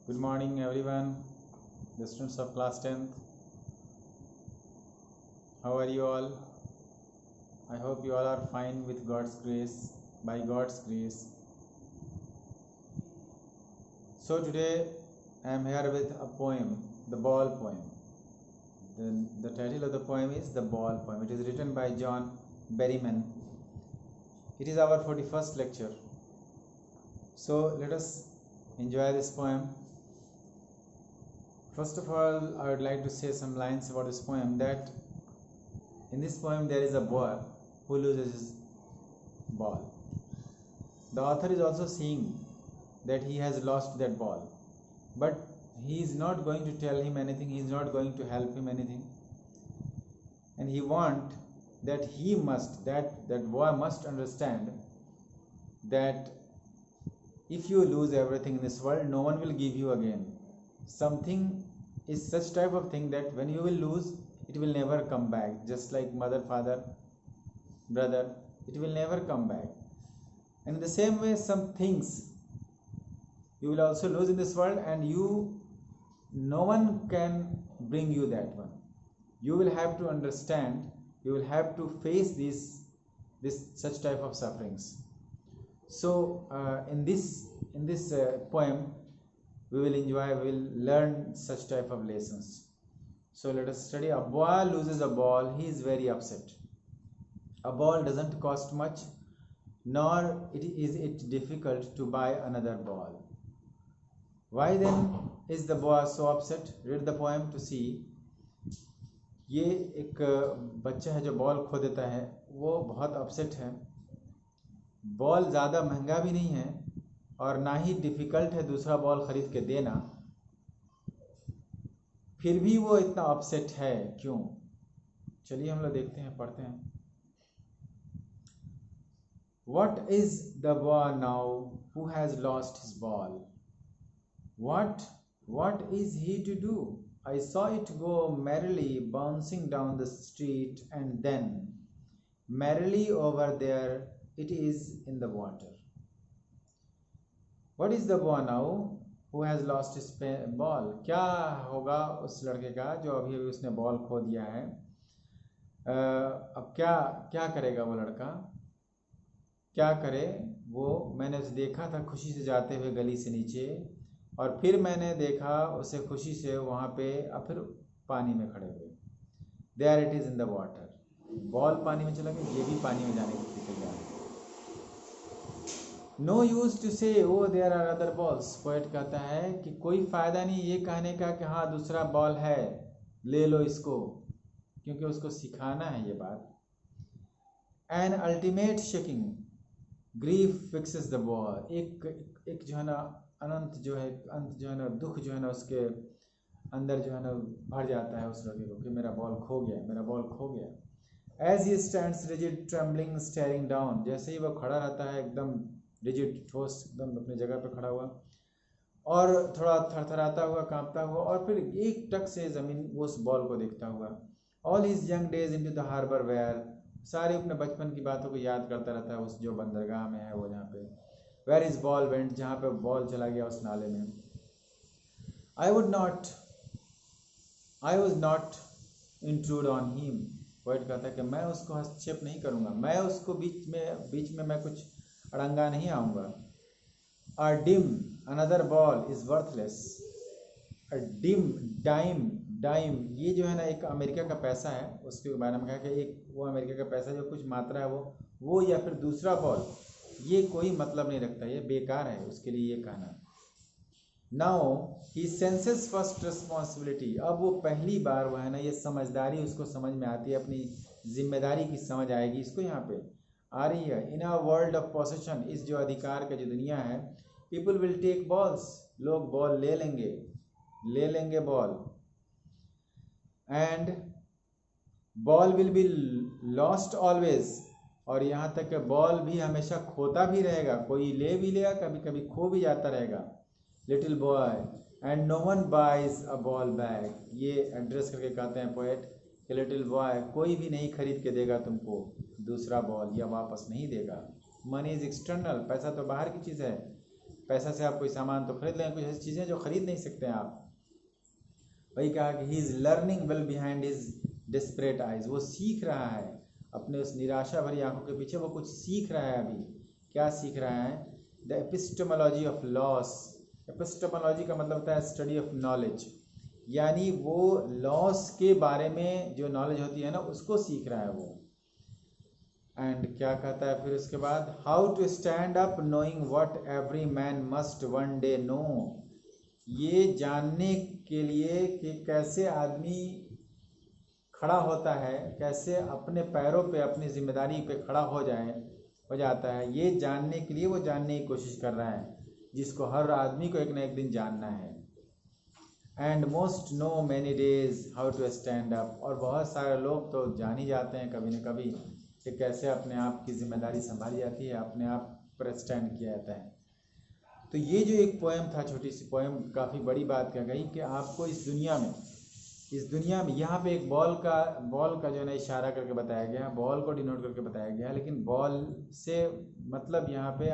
Good morning everyone, the students of class 10th. How are you all? I hope you all are fine with God's grace, by God's grace. So today I am here with a poem, the Ball poem. The title of the poem is The Ball poem. It is written by John Berryman. It is our 41st lecture. So let us enjoy this poem. First of all, I would like to say some lines about this poem, that in this poem there is a boy who loses his ball. The author is also seeing that he has lost that ball, but he is not going to tell him anything, he is not going to help him anything, and he wants that that boy must understand that if you lose everything in this world, no one will give you again. Something is such type of thing that when you will lose, it will never come back. Just like mother, father, brother, it will never come back. And in the same way, some things you will also lose in this world, and no one can bring you that one. You will have to understand, you will have to face this such type of sufferings. So in this poem, we will enjoy, we will learn such type of lessons. So let us study. A boy loses a ball, he is very upset. A ball doesn't cost much, nor is it difficult to buy another ball. Why then is the boy so upset? Read the poem to see. ये एक बच्चा है जो ball खो देता है, वो बहुत अपसेट है. बॉल ज़्यादा महंगा भी नहीं है और ना ही डिफ़िकल्ट है दूसरा बॉल ख़रीद के देना, फिर भी वो इतना अपसेट है क्यों? चलिए हम लोग देखते हैं, पढ़ते हैं. What is the boy now who has lost his ball? What is he to do? I saw it go merrily bouncing down the street, and then merrily over there it is in the water. What is the boy now who has lost his ball? क्या होगा उस लड़के का जो अभी उसने ball खो दिया है? अब क्या करेगा वो लड़का? क्या करे वो? मैंने उसे देखा था खुशी से जाते हुए गली से नीचे, और फिर मैंने देखा उसे खुशी से वहाँ पे फिर पानी में खड़े हुए. There it is in the water. Ball पानी में चला गया, ये भी पानी में जाने की तैयार है. No use to say oh there are other balls. Poet कहता है कि कोई फ़ायदा नहीं ये कहने का कि हाँ दूसरा बॉल है, ले लो इसको, क्योंकि उसको सिखाना है ये बात. An ultimate shaking grief fixes the boy. एक जो है ना अंत जो है ना दुख जो है ना उसके अंदर जो है ना भर जाता है उस लड़के को कि मेरा बॉल खो गया. As he stands rigid, trembling, staring down. जैसे ही वो खड़ा रहता है एकदम रिजिड, ठोस, एकदम अपनी जगह पे खड़ा हुआ और थोड़ा थरथराता हुआ, कांपता हुआ, और फिर एक टक से ज़मीन उस बॉल को देखता हुआ. All his young days into the harbor where, सारे अपने बचपन की बातों को याद करता रहता है उस जो बंदरगाह में है वो जहाँ पे. Where his ball went, जहाँ पे बॉल चला गया उस नाले में. I was not intrude on him. Poet कहता है कि मैं उसको हस्तक्षेप नहीं करूँगा, मैं उसको बीच में मैं कुछ अड़ंगा नहीं आऊँगा. A dim, another ball is worthless. A dime, ये जो है ना एक अमेरिका का पैसा है, उसके बारे में कहा कि एक वो अमेरिका का पैसा जो कुछ मात्रा है वो या फिर दूसरा बॉल, ये कोई मतलब नहीं रखता, ये बेकार है उसके लिए ये कहना. Now he senses first responsibility. अब वो पहली बार वो है ना ये समझदारी उसको समझ में आती है, अपनी जिम्मेदारी की समझ आएगी इसको यहाँ पे आ रही है. In a world of possession, इस जो अधिकार का जो दुनिया है, people will take balls. लोग बॉल ले लेंगे ball. And ball will be lost always. और यहाँ तक कि बॉल भी हमेशा खोता भी रहेगा, कोई ले भी लेगा, कभी कभी खो भी जाता रहेगा. Little boy, and no one buys a ball back. ये एड्रेस करके कहते हैं पोएट कि लिटिल बॉय, कोई भी नहीं खरीद के देगा तुमको दूसरा बॉल या वापस नहीं देगा. मनी इज एक्सटर्नल, पैसा तो बाहर की चीज़ है. पैसा से आप कोई सामान तो खरीद लें, कुछ ऐसी चीज़ें जो खरीद नहीं सकते हैं आप। वही कहा कि he is learning well behind his desperate eyes, वो सीख रहा है अपने उस निराशा भरी आंखों के पीछे, वो कुछ सीख रहा है। अभी क्या सीख रहा है? The epistemology of loss. Epistemology का मतलब होता है स्टडी ऑफ नॉलेज, यानी वो लॉस के बारे में जो नॉलेज होती है ना, उसको सीख रहा है वो। एंड क्या कहता है फिर उसके बाद? How to stand up knowing what every man must one day know. ये जानने के लिए कि कैसे आदमी खड़ा होता है, कैसे अपने पैरों पे अपनी जिम्मेदारी पे खड़ा हो जाता है, ये जानने के लिए वो जानने की कोशिश कर रहा है, जिसको हर आदमी को एक ना एक दिन जानना है। And must know many days how to stand up. और बहुत सारे लोग तो जान ही जाते हैं कभी न कभी कि कैसे अपने आप की जिम्मेदारी संभाली जाती है, अपने आप पर स्टैंड किया जाता है। तो ये जो एक पोएम था, छोटी सी पोएम, काफ़ी बड़ी बात कह गई कि आपको इस दुनिया में यहाँ पे एक बॉल का जो है ना इशारा करके बताया गया है, बॉल को डिनोट करके बताया गया है, लेकिन बॉल से मतलब यहाँ पे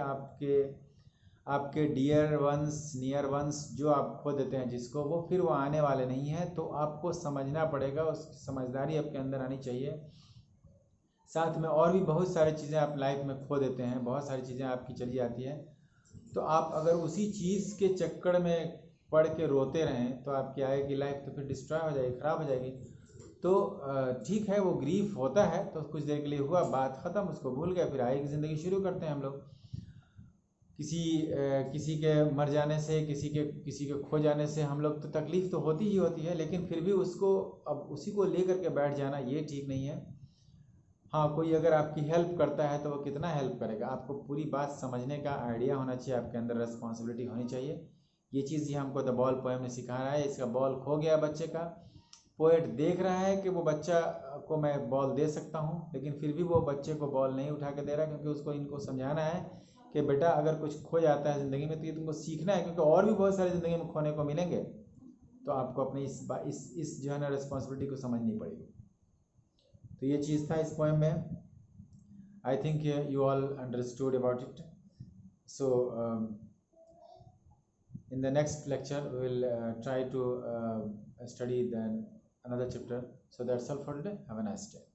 आपके डियर वंस, नियर वंस जो आप खो देते हैं जिसको, वो फिर वो आने वाले नहीं हैं। तो आपको समझना पड़ेगा, उस समझदारी आपके अंदर आनी चाहिए। साथ में और भी बहुत सारी चीज़ें आप लाइफ में खो देते हैं, बहुत सारी चीज़ें आपकी चली जाती हैं। तो आप अगर उसी चीज़ के चक्कर में पढ़ के रोते रहें तो आपकी आएगी लाइफ तो फिर डिस्ट्रॉय हो जाएगी, ख़राब हो जाएगी। तो ठीक है, वो ग्रीफ होता है तो कुछ देर के लिए हुआ, बात ख़त्म, उसको भूल गए, फिर आगे की ज़िंदगी शुरू करते हैं हम लोग। किसी के मर जाने से, किसी के खो जाने से हम लोग तो तकलीफ़ तो होती ही होती है, लेकिन फिर भी उसको अब उसी को ले करके बैठ जाना ये ठीक नहीं है। हाँ, कोई अगर आपकी हेल्प करता है तो वो कितना हेल्प करेगा, आपको पूरी बात समझने का आइडिया होना चाहिए, आपके अंदर रिस्पॉन्सिबिलिटी होनी चाहिए। ये चीज़ ही हमको द बॉल पोएम ने सिखा रहा है। इसका बॉल खो गया बच्चे का, पोएट देख रहा है कि वो बच्चा को मैं बॉल दे सकता हूँ, लेकिन फिर भी वो बच्चे को बॉल नहीं उठा के दे रहा है, क्योंकि उसको इनको समझाना है कि बेटा अगर कुछ खो जाता है ज़िंदगी में तो ये तुमको सीखना है, क्योंकि और भी बहुत सारी ज़िंदगी में खोने को मिलेंगे। तो आपको अपनी इस जो है ना रिस्पॉन्सिबिलिटी को समझनी पड़ेगी। तो ये चीज़ था इस पोएम में। I think you all understood about it. So in the next lecture we will try to study then another chapter. So that's all for today. Have a nice day.